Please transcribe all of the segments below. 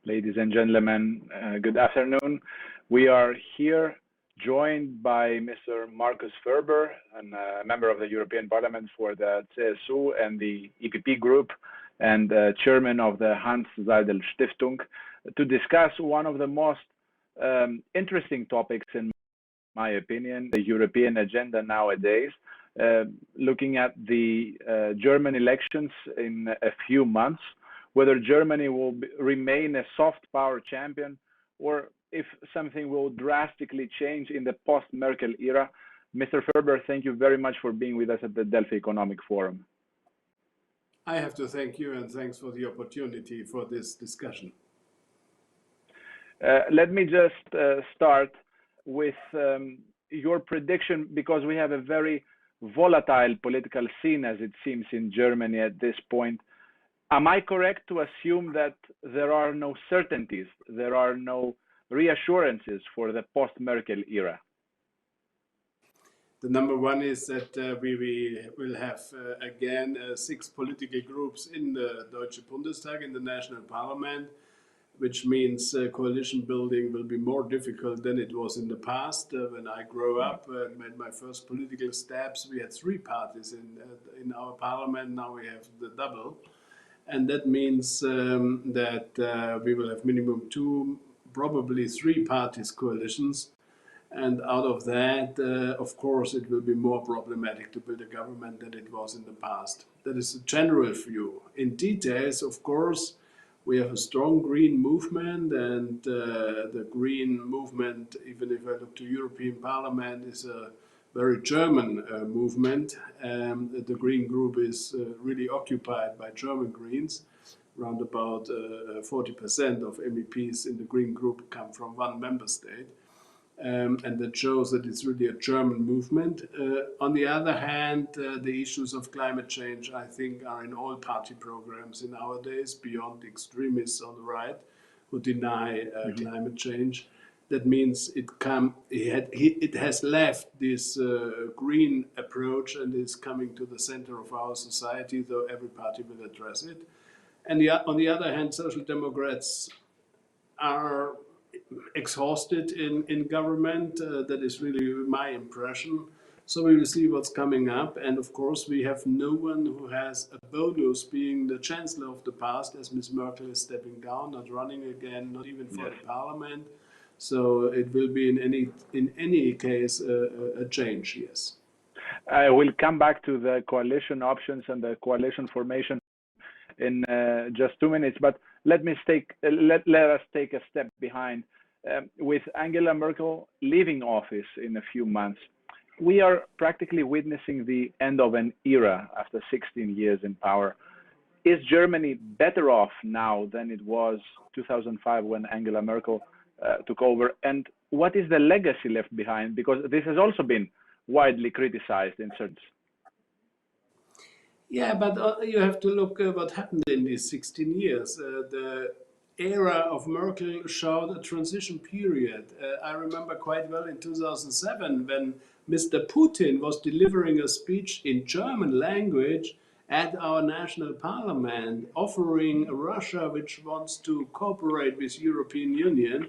Ladies and gentlemen, good afternoon. We are here joined by Mr. Markus Ferber, a member of the European Parliament for the CSU and the EPP group, and chairman of the Hanns-Seidel-Stiftung, to discuss one of the most interesting topics, in my opinion, the European agenda nowadays, looking at the German elections in a few months, whether Germany will remain a soft power champion or if something will drastically change in the post-Merkel era. Mr. Ferber, thank you very much for being with us at the Delphi Economic Forum. I have to thank you, and thanks for the opportunity for this discussion. Let me just start with your prediction, because we have a very volatile political scene, as it seems, in Germany at this point. Am I correct to assume that there are no certainties, there are no reassurances for the post-Merkel era? The number one is that we will have again 6 political groups in the Deutsche Bundestag, in the national parliament, which means coalition building will be more difficult than it was in the past. When I grew up and made my first political steps, we had 3 parties in our parliament. Now we have the double. And that means that we will have minimum 2, probably 3 parties coalitions. And out of that, of course, it will be more problematic to build a government than it was in the past. That is a general view. In details, of course, we have a strong green movement, and the green movement, even if I look to European Parliament, is a very German movement. The Green Group is really occupied by German Greens. Around about 40% of MEPs in the Green Group come from one member state. And that shows that it's really a German movement. On the other hand, the issues of climate change, I think, are in all party programs in our days, beyond the extremists on the right who deny climate change. That means it has left this green approach and is coming to the center of our society, though every party will address it. And on the other hand, Social Democrats are exhausted in government. That is really my impression. So we will see what's coming up. And of course, we have no one who has a bonus being the chancellor of the past, as Ms. Merkel is stepping down, not running again, not even for the parliament. So it will be in any case a change, yes. I will come back to the coalition options and the coalition formation in just 2 minutes, but let us take a step behind. With Angela Merkel leaving office in a few months, we are practically witnessing the end of an era after 16 years in power. Is Germany better off now than it was 2005 when Angela Merkel took over? And what is the legacy left behind? Because this has also been widely criticized in certain. Yeah, but you have to look at what happened in these 16 years. The era of Merkel showed a transition period. I remember quite well in 2007 when Mr. Putin was delivering a speech in German language at our national parliament, offering Russia, which wants to cooperate with the European Union.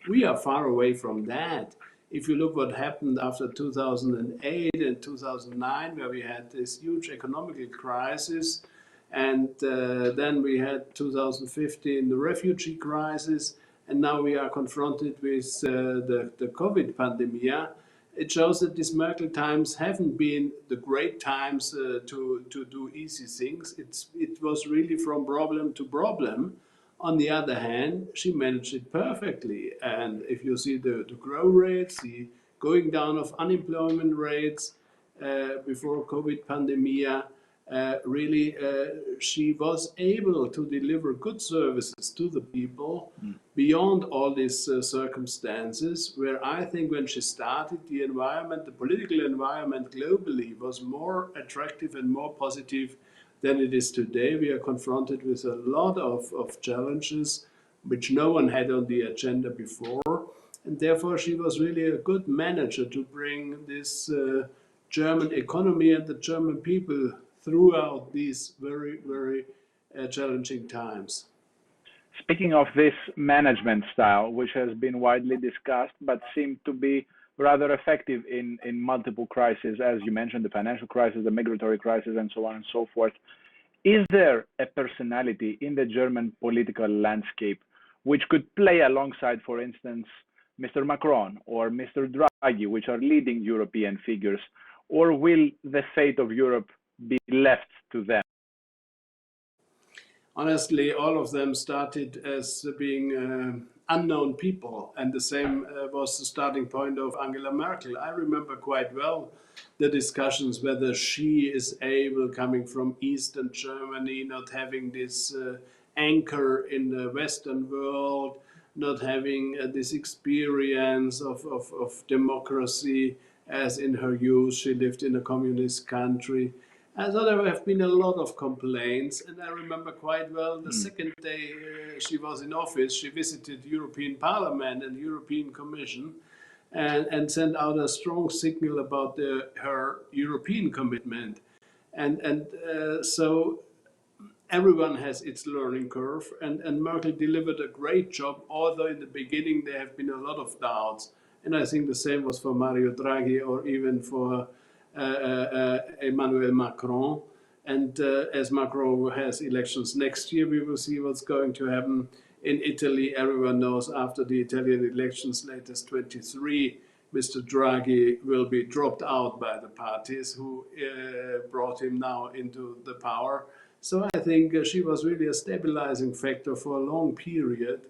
We are far away from that. If you look what happened after 2008 and 2009, where we had this huge economic crisis, and then we had 2015, the refugee crisis, and now we are confronted with the COVID pandemic. It shows that these Merkel times haven't been the great times to do easy things. It was really from problem to problem. On the other hand, she managed it perfectly. And if you see the growth rates, the going down of unemployment rates before COVID pandemic, really she was able to deliver good services to the people beyond all these circumstances, where I think when she started, the environment, the political environment globally was more attractive and more positive than it is today. We are confronted with a lot of challenges which no one had on the agenda before. And therefore, she was really a good manager to bring this German economy and the German people throughout these very, very challenging times. Speaking of this management style, which has been widely discussed but seemed to be rather effective in multiple crises, as you mentioned, the financial crisis, the migratory crisis, and so on and so forth, is there a personality in the German political landscape which could play alongside, for instance, Mr. Macron or Mr. Draghi, which are leading European figures, or will the fate of Europe be left to them? Honestly, all of them started as being unknown people, and the same was the starting point of Angela Merkel. I remember quite well the discussions whether she is able, coming from Eastern Germany, not having this anchor in the Western world, not having this experience of democracy, as in her youth she lived in a communist country. So there have been a lot of complaints, and I remember quite well the second day she was in office, she visited European Parliament and European Commission and sent out a strong signal about her European commitment. So everyone has its learning curve, and Merkel delivered a great job, although in the beginning there have been a lot of doubts. And I think the same was for Mario Draghi or even for Emmanuel Macron. And as Macron has elections next year, we will see what's going to happen. In Italy, everyone knows after the Italian elections, latest 23, Mr. Draghi will be dropped out by the parties who brought him now into the power. So I think she was really a stabilizing factor for a long period.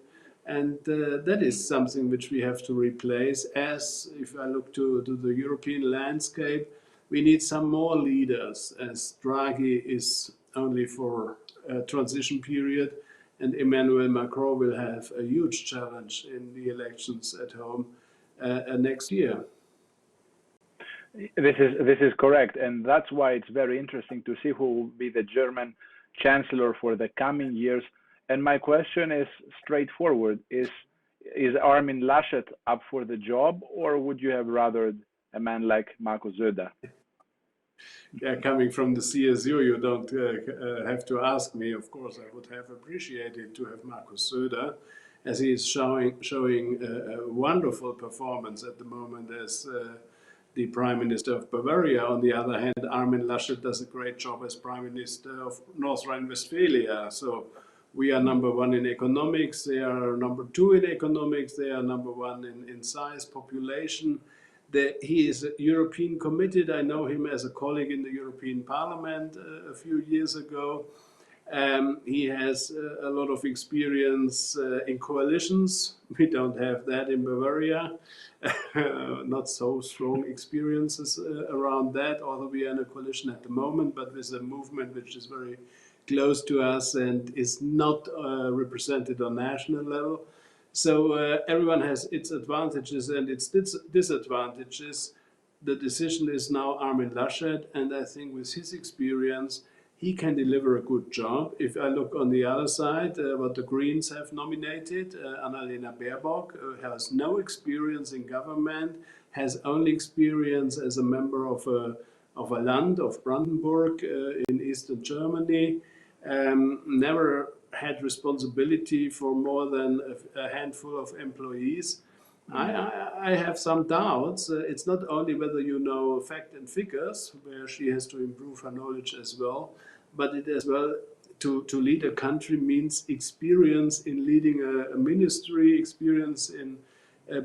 And that is something which we have to replace. As if I look to the European landscape, we need some more leaders, as Draghi is only for a transition period, and Emmanuel Macron will have a huge challenge in the elections at home next year. This is correct, and that's why it's very interesting to see who will be the German chancellor for the coming years. And my question is straightforward: is Armin Laschet up for the job, or would you have rather a man like Markus Söder? Yeah, coming from the CSU, you don't have to ask me. Of course, I would have appreciated to have Markus Söder, as he is showing a wonderful performance at the moment as the Prime Minister of Bavaria. On the other hand, Armin Laschet does a great job as Prime Minister of North Rhine-Westphalia. So we are number one in economics, they are number two in economics, they are number one in size, population. He is European committed. I know him as a colleague in the European Parliament a few years ago. He has a lot of experience in coalitions. We don't have that in Bavaria. Not so strong experiences around that, although we are in a coalition at the moment, but with a movement which is very close to us and is not represented on national level. So everyone has its advantages and its disadvantages. The decision is now Armin Laschet, and I think with his experience, he can deliver a good job. If I look on the other side, what the Greens have nominated, Annalena Baerbock has no experience in government, has only experience as a member of a Land, of Brandenburg in Eastern Germany, never had responsibility for more than a handful of employees. I have some doubts. It's not only whether you know fact and figures, where she has to improve her knowledge as well, but it as well to lead a country means experience in leading a ministry, experience in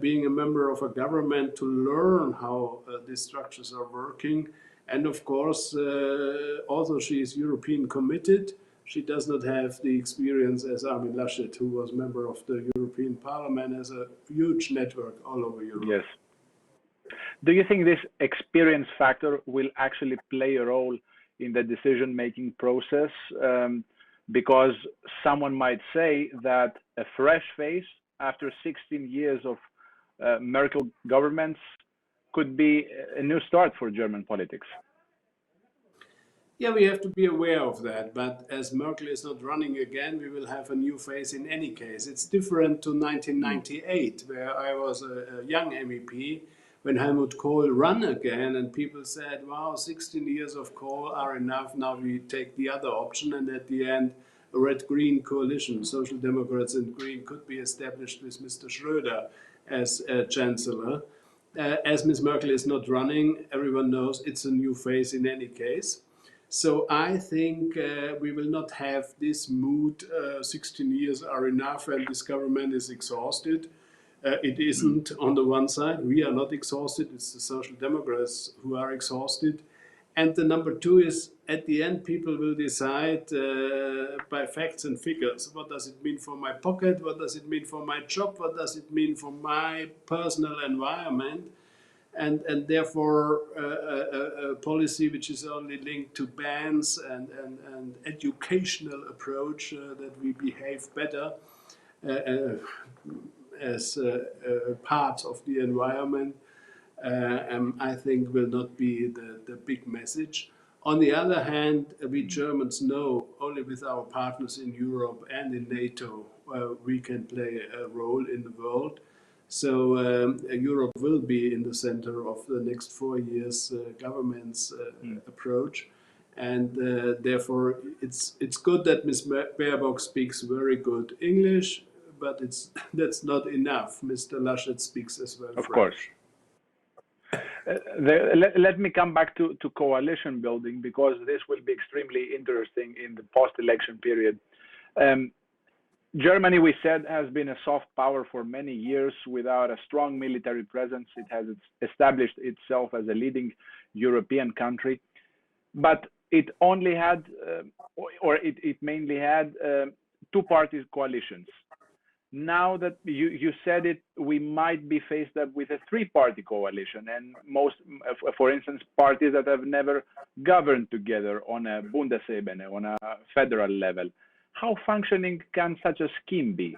being a member of a government, to learn how these structures are working. And of course, although she is European committed, she does not have the experience as Armin Laschet, who was member of the European Parliament, has a huge network all over Europe. Yes. Do you think this experience factor will actually play a role in the decision-making process? Because someone might say that a fresh face after 16 years of Merkel governments could be a new start for German politics. Yeah, we have to be aware of that. But as Merkel is not running again, we will have a new face in any case. It's different to 1998, where I was a young MEP, when Helmut Kohl ran again, and people said, wow, 16 years of Kohl are enough, now we take the other option. And at the end, a red-green coalition, Social Democrats and Green, could be established with Mr. Schröder as Chancellor. As Ms. Merkel is not running, everyone knows it's a new phase in any case. So I think we will not have this mood, 16 years are enough and this government is exhausted. It isn't on the one side. We are not exhausted. It's the Social Democrats who are exhausted. And the number two is, at the end, people will decide by facts and figures. What does it mean for my pocket? What does it mean for my job? What does it mean for my personal environment? And therefore, a policy which is only linked to bans and educational approach that we behave better as part of the environment, I think will not be the big message. On the other hand, we Germans know only with our partners in Europe and in NATO we can play a role in the world. So Europe will be in the center of the next 4 years government's approach. And therefore, it's good that Ms. Baerbock speaks very good English, but that's not enough. Mr. Laschet speaks as well French. Of course. Let me come back to coalition building, because this will be extremely interesting in the post-election period. Germany, we said, has been a soft power for many years without a strong military presence. It has established itself as a leading European country, but it only had, it mainly had two-party coalitions. Now that you said it, we might be faced up with a three-party coalition, and most, for instance, parties that have never governed together on a Bundesebene, on a federal level. How functioning can such a scheme be?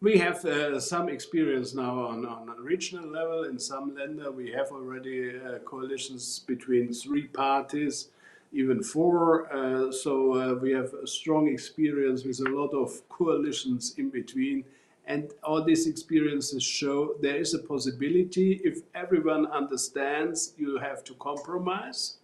We have some experience now on a regional level. In some lenders, we have already coalitions between three parties, even four. So we have a strong experience with a lot of coalitions in between. And all these experiences show there is a possibility, if everyone understands, you have to compromise.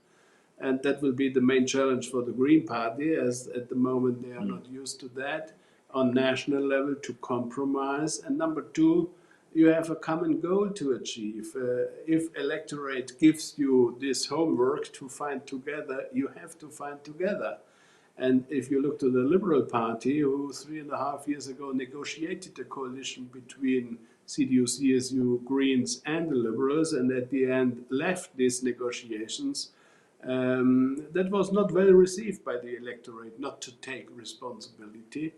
And that will be the main challenge for the Green Party, as at the moment they are not used to that, on national level to compromise. And number two, you have a common goal to achieve. If electorate gives you this homework to find together, you have to find together. And if you look to the Liberal Party, who 3.5 years ago negotiated a coalition between CDU, CSU, Greens and the Liberals, and at the end left these negotiations, that was not well received by the electorate, not to take responsibility.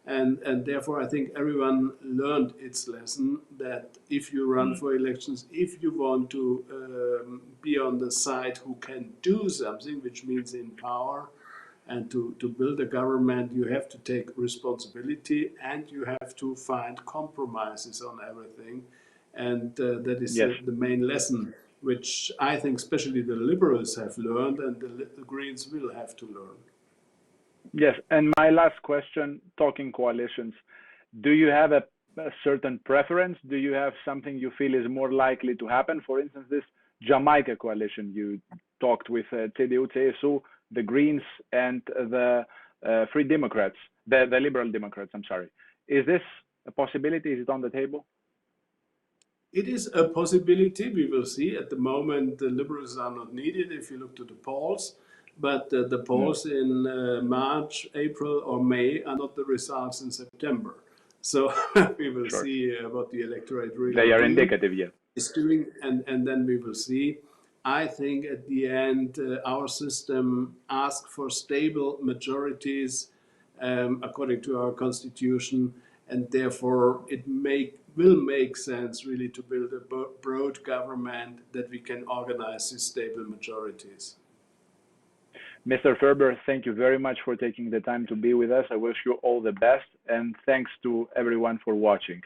And therefore, I think everyone learned its lesson that if you run for elections, if you want to be on the side who can do something, which means in power, and to build a government, you have to take responsibility and you have to find compromises on everything. And that is the main lesson, which I think especially the Liberals have learned and the Greens will have to learn. Yes, and my last question, talking coalitions, do you have a certain preference? Do you have something you feel is more likely to happen? For instance, this Jamaica coalition, you talked with CDU, CSU, the Greens and the Free Democrats, the Liberal Democrats, I'm sorry. Is this a possibility? Is it on the table? It is a possibility. We will see. At the moment, the Liberals are not needed if you look to the polls. But the polls in March, April or May are not the results in September. So we will see what the electorate really is doing, and then we will see. I think at the end, our system asks for stable majorities according to our constitution, and therefore it will make sense really to build a broad government that we can organize these stable majorities. Mr. Ferber, thank you very much for taking the time to be with us. I wish you all the best, and thanks to everyone for watching.